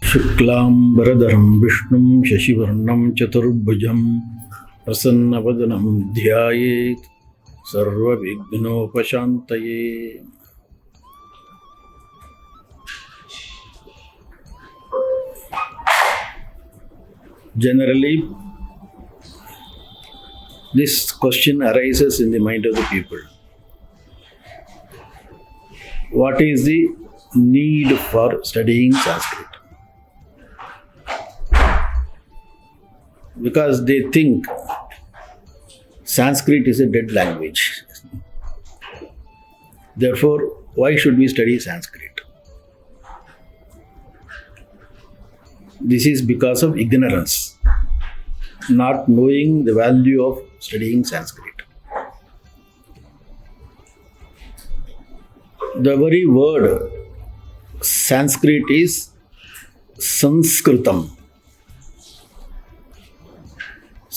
शुक्लांबरधरं विष्णुं शशिवर्णं चतुर्भुजं प्रसन्नवदनं ध्यायेत् सर्वविघ्नोपशान्तये। Generally, this question arises in the mind of the people. What is the need for studying Sanskrit? Because they think Sanskrit is a dead language. Therefore, why should we study Sanskrit? This is because of ignorance, not knowing the value of studying Sanskrit. The very word Sanskrit is Samskrutam.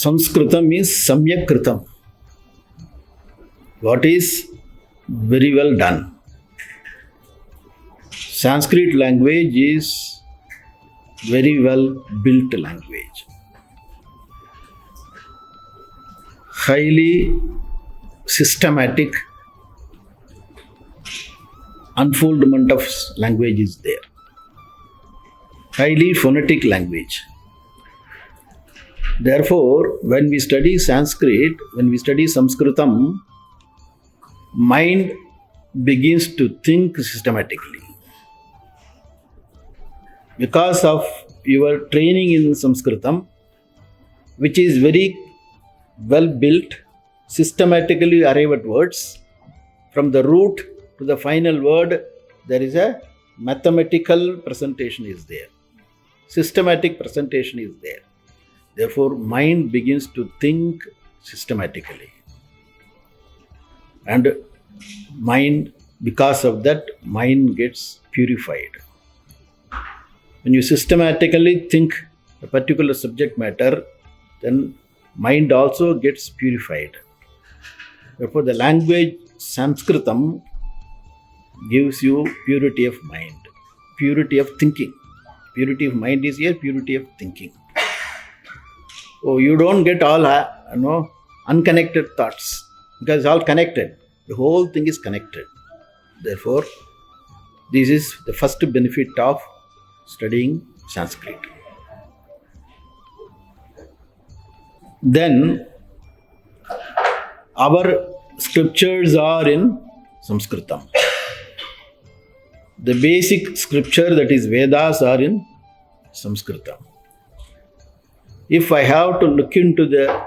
Samskrutam means samyak kritam. What is very well done. Sanskrit language is very well built language. Highly systematic unfoldment of language is there. Highly phonetic language. Therefore, when we study Sanskrit, when we study Samskrutam, mind begins to think systematically. Because of your training in Samskrutam, which is very well built, systematically you arrive at words. From the root to the final word, there is a mathematical presentation is there. Systematic presentation is there. Therefore, mind begins to think systematically. And mind, because of that, mind gets purified. When you systematically think a particular subject matter, then mind also gets purified. Therefore, the language Sanskritam gives you purity of mind, purity of thinking. Purity of mind is here, purity of thinking. Oh, you don't get all unconnected thoughts, because it's all connected. The whole thing is connected. Therefore, this is the first benefit of studying Sanskrit. Then, our scriptures are in Samskrutam. The basic scripture, that is Vedas, are in Samskrutam. If I have to look into the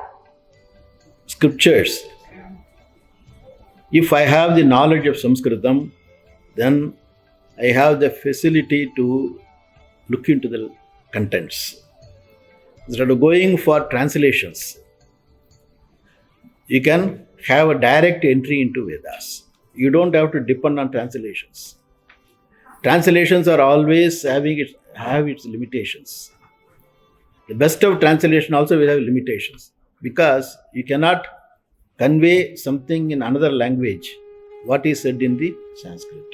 scriptures, if I have the knowledge of Samskritam, then I have the facility to look into the contents. Instead of going for translations, you can have a direct entry into Vedas. You don't have to depend on translations. Translations are always have its limitations. The best of translation also will have limitations, because you cannot convey something in another language what is said in the Sanskrit.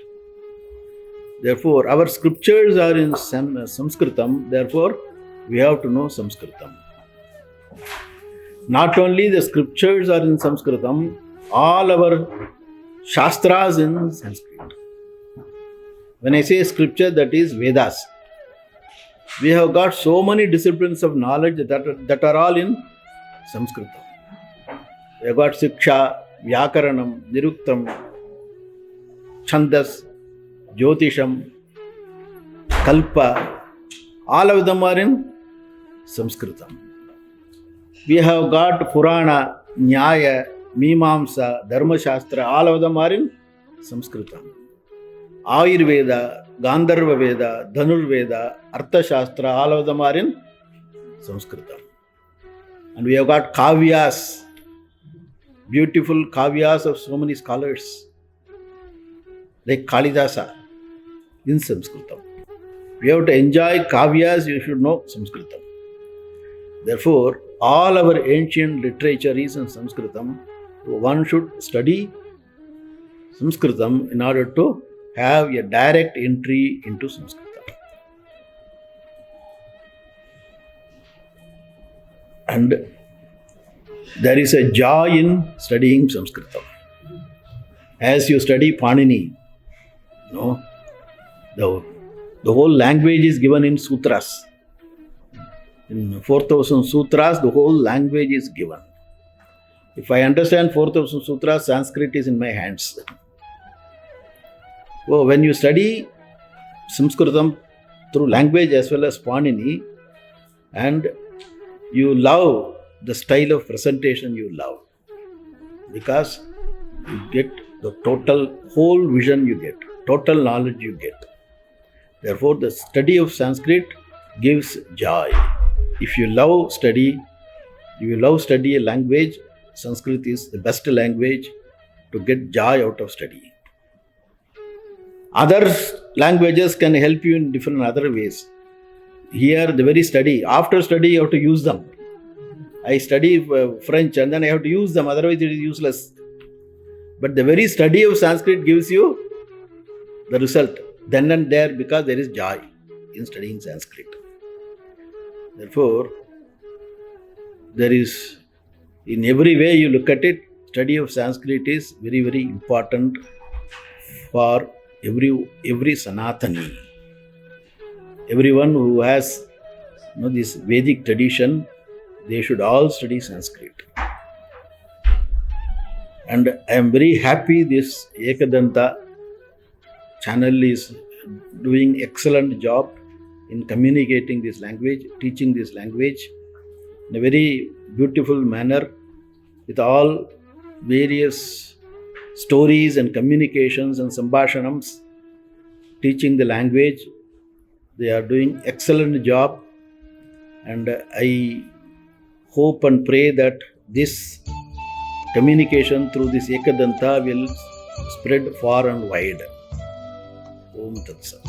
Therefore, our scriptures are in Samskritam, therefore we have to know Samskritam. Not only the scriptures are in Samskritam, all our Shastras in Sanskrit. When I say scripture, that is Vedas. We have got so many disciplines of knowledge that are all in Samskritam. We have got Siksha, Vyakaranam, Niruktam, Chandas, Jyotisham, Kalpa. All of them are in Samskritam. We have got Purana, Nyaya, Mimamsa, Dharma Shastra. All of them are in Samskritam. Ayurveda, Gandharva Veda, Dhanurveda, Artha Shastra, all of them are in Samskritam. And we have got kavyas, beautiful kavyas of so many scholars, like Kalidasa, in Sanskritam. We have to enjoy kavyas, you should know Sanskritam. Therefore, all our ancient literature is in Sanskritam. One should study Sanskritam in order to have a direct entry into Sanskrit. And there is a joy in studying Samskritam. As you study Panini, the whole language is given in sutras. In 4,000 sutras, the whole language is given. If I understand 4,000 sutras, Sanskrit is in my hands. So when you study Samskritam through language as well as Panini, and you love the style of presentation you love, because you get the whole vision you get, total knowledge you get. Therefore, the study of Sanskrit gives joy. If you love study a language, Sanskrit is the best language to get joy out of study. Other languages can help you in different other ways. Here, the very study, after study, you have to use them. I study French and then I have to use them, otherwise it is useless. But the very study of Sanskrit gives you the result then and there, because there is joy in studying Sanskrit. Therefore, there is, in every way you look at it, study of Sanskrit is very, very important for every Sanatani. Everyone who has this Vedic tradition, they should all study Sanskrit. And I am very happy this Ekadantha channel is doing excellent job in communicating this language, teaching this language in a very beautiful manner with all various stories and communications and sambhashanams, teaching the language. They are doing excellent job, and I hope and pray that this communication through this Ekadantha will spread far and wide. Om Tat Sat.